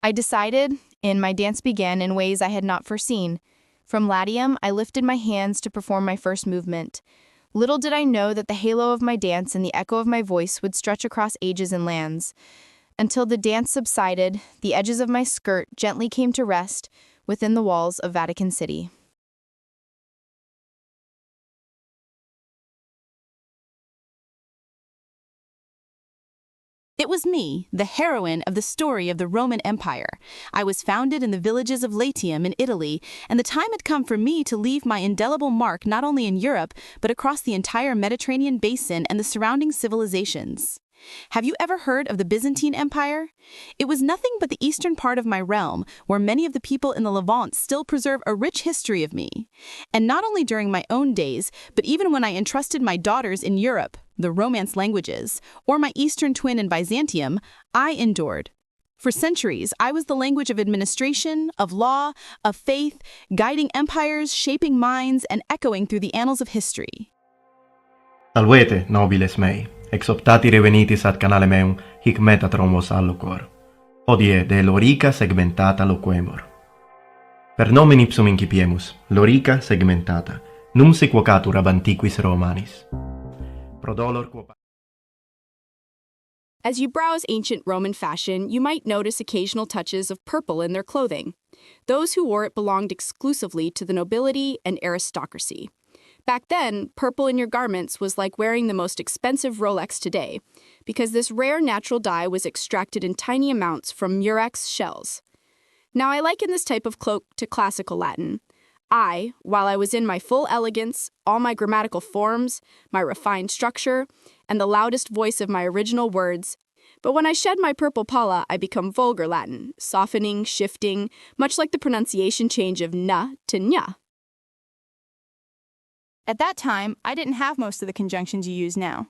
I decided, and my dance began in ways I had not foreseen. From Latium, I lifted my hands to perform my first movement. Little did I know that the halo of my dance and the echo of my voice would stretch across ages and lands. Until the dance subsided, the edges of my skirt gently came to rest within the walls of Vatican City. It was me, the heroine of the story of the Roman Empire. I was founded in the villages of Latium in Italy, and the time had come for me to leave my indelible mark not only in Europe, but across the entire Mediterranean basin and the surrounding civilizations. Have you ever heard of the Byzantine Empire? It was nothing but the eastern part of my realm, where many of the people in the Levant still preserve a rich history of me. And not only during my own days, but even when I entrusted my daughters in Europe, the Romance languages, or my eastern twin in Byzantium, I endured. For centuries, I was the language of administration, of law, of faith, guiding empires, shaping minds, and echoing through the annals of history. Salvete, nobiles mei, ex optati revenitis ad canale meum, hic metatron vos allocor. Hodie de lorica segmentata loquemur. Per nomen ipsum incipiemus, lorica segmentata, num se quocatur ab antiquis Romanis. Prodolor quo... As you browse ancient Roman fashion, you might notice occasional touches of purple in their clothing. Those who wore it belonged exclusively to the nobility and aristocracy. Back then, purple in your garments was like wearing the most expensive Rolex today, because this rare natural dye was extracted in tiny amounts from murex shells. Now, I liken this type of cloak to classical Latin. While I was in my full elegance, all my grammatical forms, my refined structure, and the loudest voice of my original words, but when I shed my purple palla, I become vulgar Latin, softening, shifting, much like the pronunciation change of na to nya. At that time, I didn't have most of the conjunctions you use now.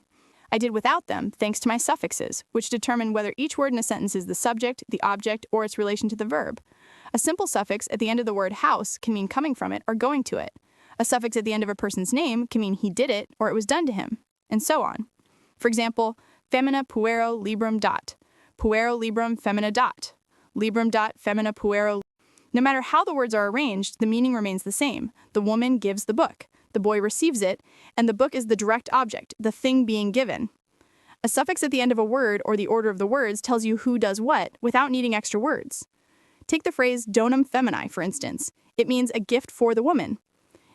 I did without them thanks to my suffixes, which determine whether each word in a sentence is the subject, the object, or its relation to the verb. A simple suffix at the end of the word house can mean coming from it or going to it. A suffix at the end of a person's name can mean he did it or it was done to him, and so on. For example, femina puero librum dot, puero librum femina dot, librum dot femina puero. No matter how the words are arranged, the meaning remains the same. The woman gives the book. The boy receives it, and the book is the direct object, the thing being given. A suffix at the end of a word or the order of the words tells you who does what without needing extra words. Take the phrase donum feminae, for instance. It means a gift for the woman.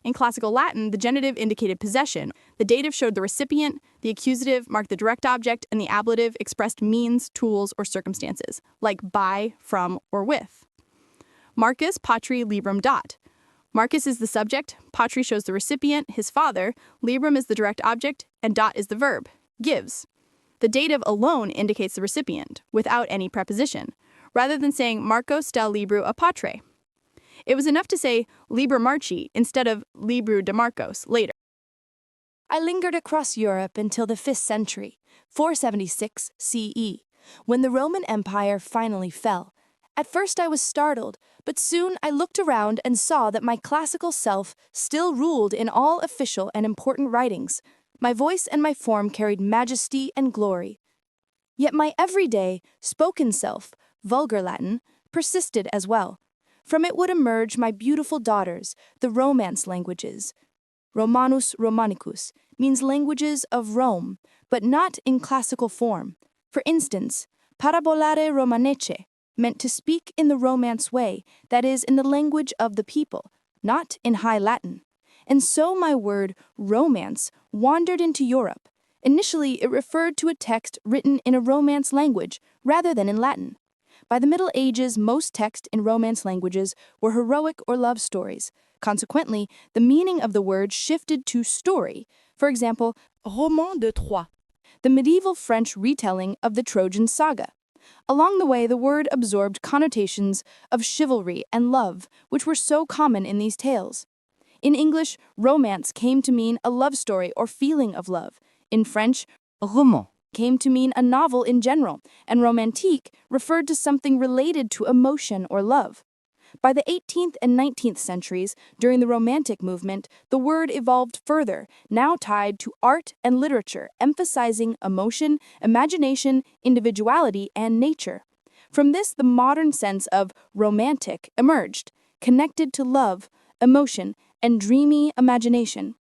In classical Latin, the genitive indicated possession. The dative showed the recipient, the accusative marked the direct object, and the ablative expressed means, tools, or circumstances, like by, from, or with. Marcus patri librum dat. Marcus is the subject, patri shows the recipient, his father, librum is the direct object, and dot is the verb, gives. The dative alone indicates the recipient, without any preposition, rather than saying Marcos del libru a patre. It was enough to say Liber Marci instead of Libru de Marcos later. I lingered across Europe until the 5th century, 476 CE, when the Roman Empire finally fell. At first I was startled, but soon I looked around and saw that my classical self still ruled in all official and important writings. My voice and my form carried majesty and glory. Yet my everyday, spoken self, vulgar Latin, persisted as well. From it would emerge my beautiful daughters, the Romance languages. Romanus Romanicus means languages of Rome, but not in classical form. For instance, parabolare Romanece meant to speak in the Romance way, that is, in the language of the people, not in High Latin. And so my word Romance wandered into Europe. Initially, it referred to a text written in a Romance language rather than in Latin. By the Middle Ages, most texts in Romance languages were heroic or love stories. Consequently, the meaning of the word shifted to story. For example, roman de Troie, the medieval French retelling of the Trojan saga. Along the way, the word absorbed connotations of chivalry and love, which were so common in these tales. In English, romance came to mean a love story or feeling of love. In French, roman came to mean a novel in general, and romantique referred to something related to emotion or love. By the 18th and 19th centuries, during the Romantic movement, the word evolved further, now tied to art and literature, emphasizing emotion, imagination, individuality, and nature. From this, the modern sense of romantic emerged, connected to love, emotion, and dreamy imagination.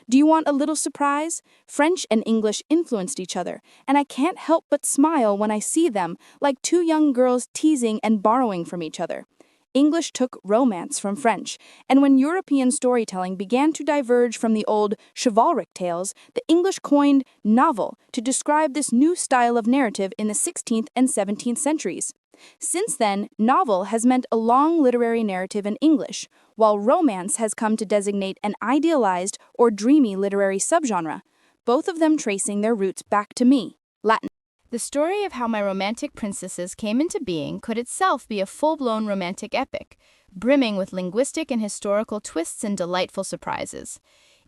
Do you want a little surprise? French and English influenced each other, and I can't help but smile when I see them, like two young girls teasing and borrowing from each other. English took romance from French, and when European storytelling began to diverge from the old chivalric tales, the English coined novel to describe this new style of narrative in the 16th and 17th centuries. Since then, novel has meant a long literary narrative in English, while romance has come to designate an idealized or dreamy literary subgenre, both of them tracing their roots back to me, Latin. The story of how my romantic princesses came into being could itself be a full-blown romantic epic, brimming with linguistic and historical twists and delightful surprises.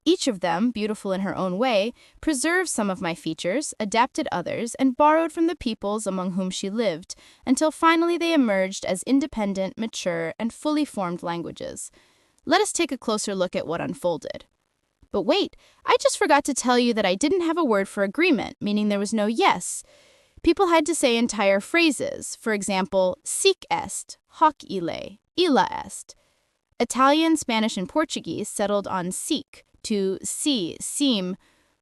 Each of them, beautiful in her own way, preserved some of my features, adapted others, and borrowed from the peoples among whom she lived, until finally they emerged as independent, mature, and fully formed languages. Let us take a closer look at what unfolded. But wait, I just forgot to tell you that I didn't have a word for agreement, meaning there was no yes. People had to say entire phrases, for example, sic est, hoc ille, illa est. Italian, Spanish, and Portuguese settled on sic, to si, seem,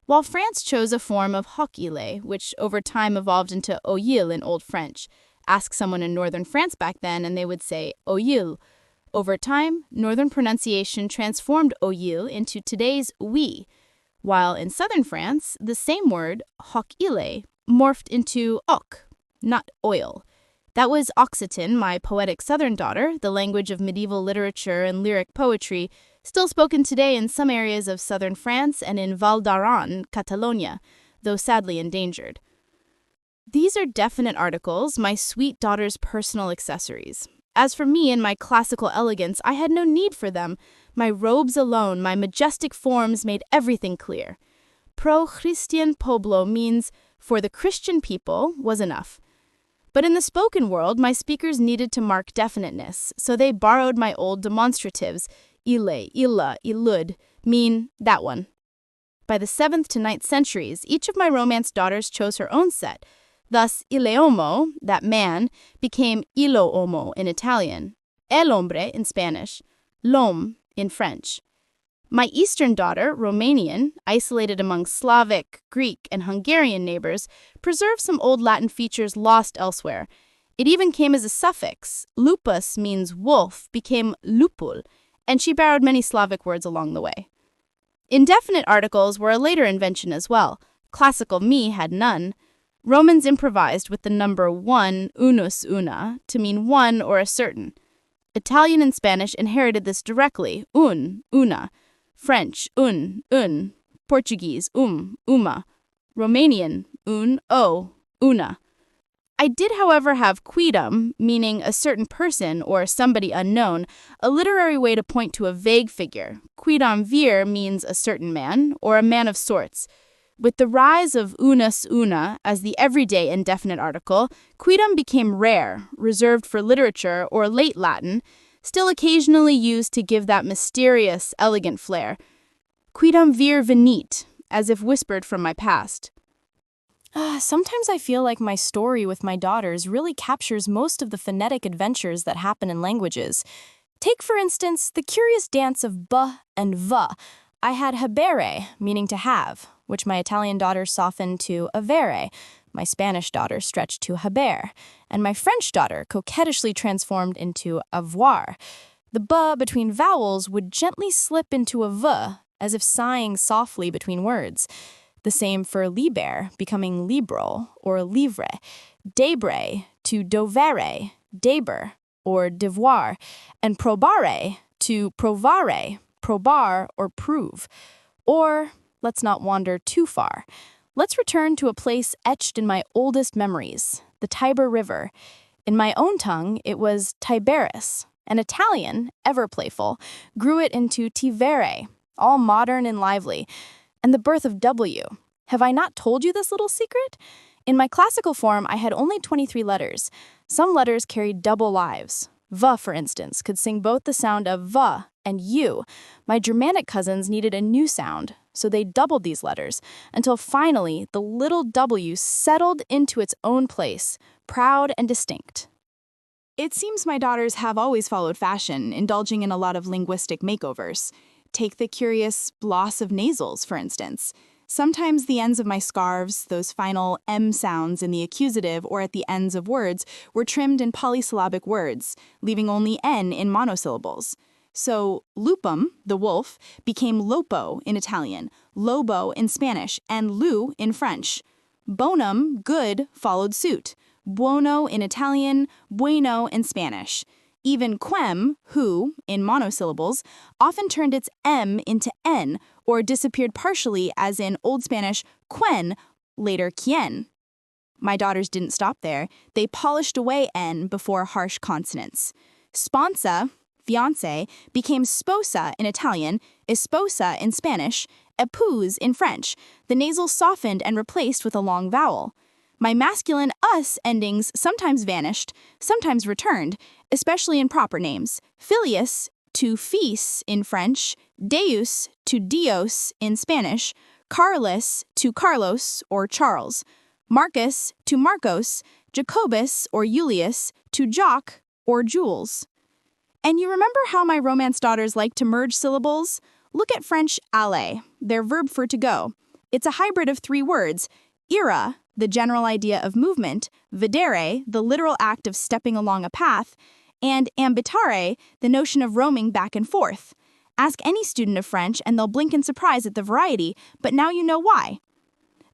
while France chose a form of hoc ille, which over time evolved into oyil in Old French. Ask someone in northern France back then and they would say oyil. Over time, northern pronunciation transformed oyil into today's oui, while in southern France, the same word, hoc ille, morphed into oc, not oil. That was Occitan, my poetic southern daughter, the language of medieval literature and lyric poetry, still spoken today in some areas of southern France and in Val d'Aran, Catalonia, though sadly endangered. These are definite articles, my sweet daughter's personal accessories. As for me and my classical elegance, I had no need for them. My robes alone, my majestic forms made everything clear. Pro Christian Pueblo means for the Christian people was enough. But in the spoken world, my speakers needed to mark definiteness, so they borrowed my old demonstratives, ille, illa, illud, mean that one. By the 7th to 9th centuries, each of my Romance daughters chose her own set. Thus, il uomo, that man, became illo uomo in Italian, el hombre in Spanish, l'homme in French. My Eastern daughter, Romanian, isolated among Slavic, Greek, and Hungarian neighbors, preserved some old Latin features lost elsewhere. It even came as a suffix. Lupus means wolf, became lupul, and she borrowed many Slavic words along the way. Indefinite articles were a later invention as well. Classical me had none. Romans improvised with the number one, unus, una, to mean one or a certain. Italian and Spanish inherited this directly, una. French, un, Portuguese, uma, Romanian, una. I did, however, have quidam, meaning a certain person or somebody unknown, a literary way to point to a vague figure. Quidam vir means a certain man, or a man of sorts. With the rise of unus una as the everyday indefinite article, quidam became rare, reserved for literature or late Latin, still occasionally used to give that mysterious, elegant flair. Quidam vir venit, as if whispered from my past. Sometimes I feel like my story with my daughters really captures most of the phonetic adventures that happen in languages. Take, for instance, the curious dance of b and v. I had habere, meaning to have, which my Italian daughter softened to avere, my Spanish daughter stretched to haber, and my French daughter coquettishly transformed into avoir. The b between vowels would gently slip into a v, as if sighing softly between words. The same for liber, becoming libro or livre, debre to dovere, deber or devoir, and probare to provare, probar or prove. Or, let's not wander too far. Let's return to a place etched in my oldest memories, the Tiber River. In my own tongue, it was Tiberis. An Italian, ever playful, grew it into Tivere, all modern and lively. And the birth of W. Have I not told you this little secret? In my classical form, I had only 23 letters. Some letters carried double lives. V, for instance, could sing both the sound of V and U. My Germanic cousins needed a new sound, so they doubled these letters, until finally the little W settled into its own place, proud and distinct. It seems my daughters have always followed fashion, indulging in a lot of linguistic makeovers. Take the curious loss of nasals, for instance. Sometimes the ends of my scarves, those final M sounds in the accusative or at the ends of words, were trimmed in polysyllabic words, leaving only N in monosyllables. So lupum, the wolf, became lopo in Italian, lobo in Spanish, and lu in French. Bonum, good, followed suit. Buono in Italian, bueno in Spanish. Even quem, who, in monosyllables, often turned its M into N or disappeared partially as in Old Spanish quen, later quien. My daughters didn't stop there. They polished away N before harsh consonants. Sponsa, fiancé, became sposa in Italian, esposa in Spanish, épouse in French. The nasal softened and replaced with a long vowel. My masculine us endings sometimes vanished, sometimes returned, especially in proper names. Filius to fils in French, Deus to Dios in Spanish, Carlos to Carlos or Charles, Marcus to Marcos, Jacobus or Julius to Jock or Jules. And you remember how my Romance daughters like to merge syllables? Look at French aller, their verb for to go. It's a hybrid of 3 words: ira, the general idea of movement, videre, the literal act of stepping along a path, and ambitare, the notion of roaming back and forth. Ask any student of French and they'll blink in surprise at the variety, but now you know why.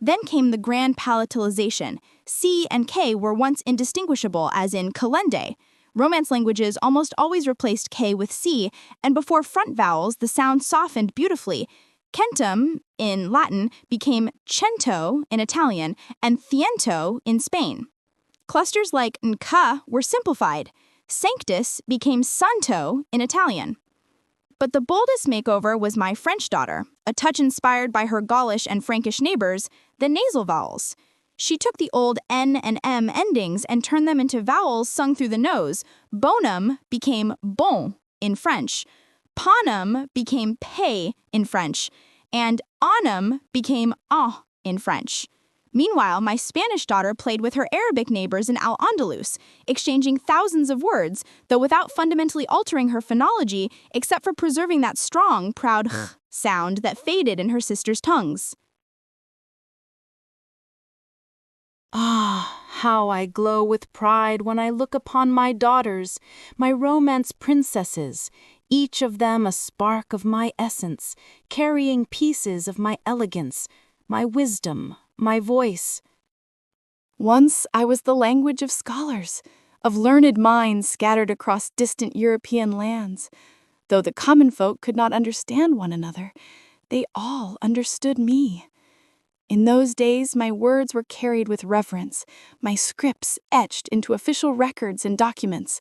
Then came the grand palatalization. C and K were once indistinguishable, as in calende. Romance languages almost always replaced K with C, and before front vowels, the sound softened beautifully. Centum, in Latin, became cento in Italian and ciento in Spain. Clusters like nca were simplified. Sanctus became santo in Italian. But the boldest makeover was my French daughter, a touch inspired by her Gaulish and Frankish neighbors, the nasal vowels. She took the old N and M endings and turned them into vowels sung through the nose. Bonum became bon in French. Panem became pay in French, and anum became ah in French. Meanwhile, my Spanish daughter played with her Arabic neighbors in Al-Andalus, exchanging thousands of words, though without fundamentally altering her phonology, except for preserving that strong, proud sound that faded in her sisters' tongues. Ah, how I glow with pride when I look upon my daughters, my Romance princesses, each of them a spark of my essence, carrying pieces of my elegance, my wisdom, my voice. Once I was the language of scholars, of learned minds scattered across distant European lands. Though the common folk could not understand one another, they all understood me. In those days, my words were carried with reverence, my scripts etched into official records and documents,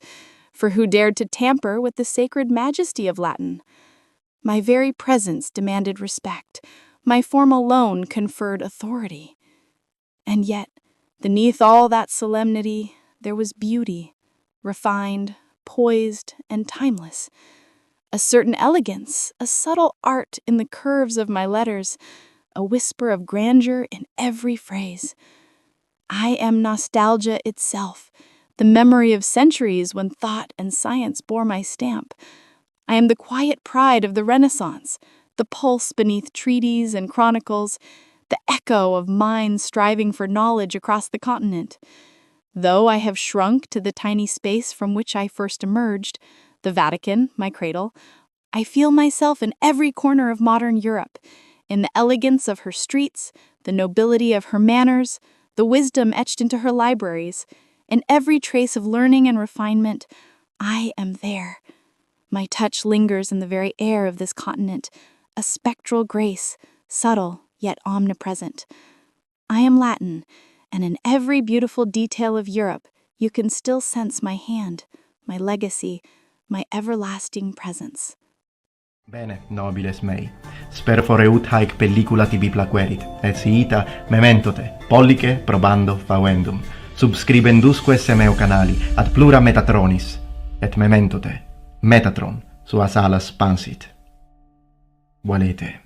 for who dared to tamper with the sacred majesty of Latin? My very presence demanded respect. My form alone conferred authority. And yet, beneath all that solemnity, there was beauty, refined, poised, and timeless. A certain elegance, a subtle art in the curves of my letters, a whisper of grandeur in every phrase. I am nostalgia itself, the memory of centuries when thought and science bore my stamp. I am the quiet pride of the Renaissance, the pulse beneath treaties and chronicles, the echo of minds striving for knowledge across the continent. Though I have shrunk to the tiny space from which I first emerged, the Vatican, my cradle, I feel myself in every corner of modern Europe, in the elegance of her streets, the nobility of her manners, the wisdom etched into her libraries, in every trace of learning and refinement. I am there. My touch lingers in the very air of this continent, a spectral grace, subtle yet omnipresent. I am Latin, and in every beautiful detail of Europe, you can still sense my hand, my legacy, my everlasting presence. Bene, nobiles mei, sper foreut haec pellicula tibi plaquerit, et si ita mementote, pollice probando favendum, subscribendusque esse meo canali ad plura metatronis, et mementote, Metatron, suas alas pansit. Volete.